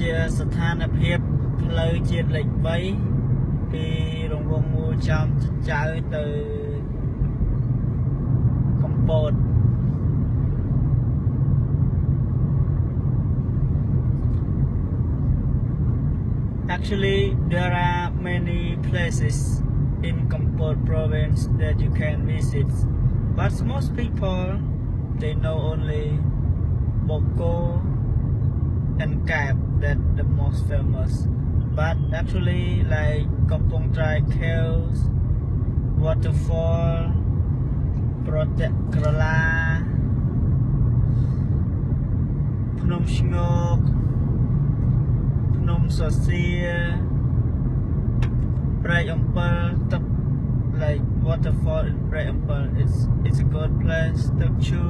ជាស្ថានភាពផ្លូវជាតិលេខ 3 ពីរង្វង់មូលចំចៅទៅកំពត Actually, there are many places in Kampot province that you can visit, but most people they know only Boko and Kap that the most famous. But actually, like Kampong Trai Caves, waterfall, Protect Krala, Phnom Shngok, Phnom Sosia, Prai Ampal, like waterfall in Prai Ampal. It's a good place. Chu.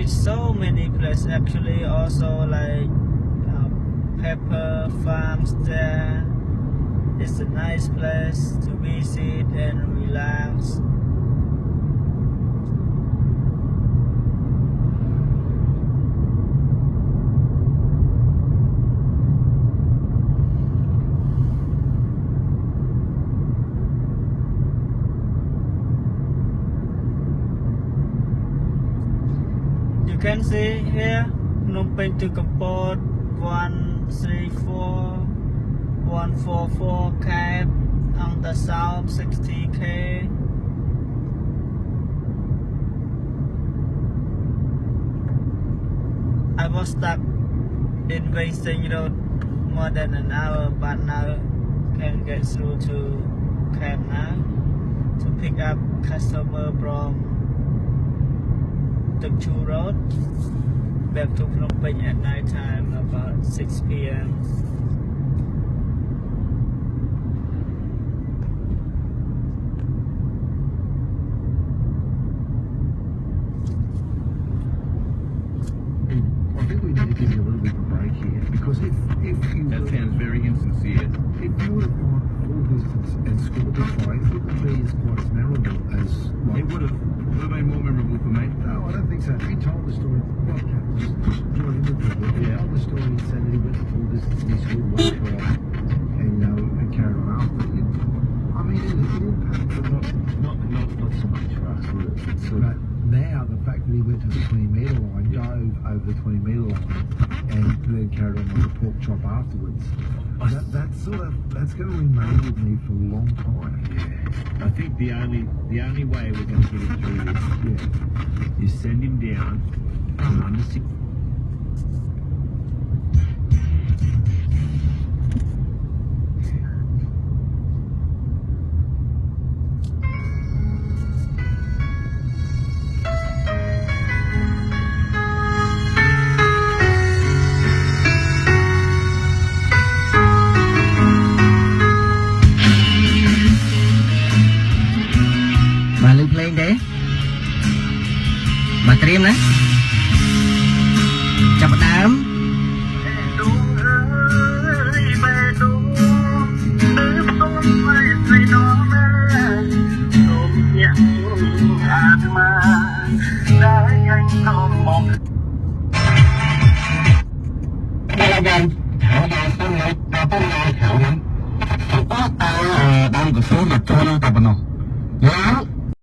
It's so many places actually. Also like pepper farms there. It's a nice place to visit and relax. You can see here Phnom Penh to Kampot 134 144 Kap on the south 60k. I was stuck in Waiting Road more than an hour, but now can get through to Kap now to pick up customer from the Chu Road back to Phnom Penh at night time about 6 p.m. I think we need to give you a little bit of a break here because if you that sounds very insincere. If you would have gone full distance and scored the try, it wouldn't be as quite as memorable as like, It would have been more memorable for me. No, I don't think so. He told the story. Well, not in the book, but he told the story and said that he went full distance and he scored one try and carried on after. I mean, it impacted, but not so much for us. But now the fact that he went to the 20-metre line, dove over the 20-metre line, and then carried on with the pork chop afterwards. That's going to remain with me for a long time. Yeah. I think the only way we're going to get him through this, is send him down from under 6. Bà Trim đấy chào bà Đám đây là gần thảo đào tâm này tâm này thảo lắm có đang có số mặt cho nó tập nó nhớ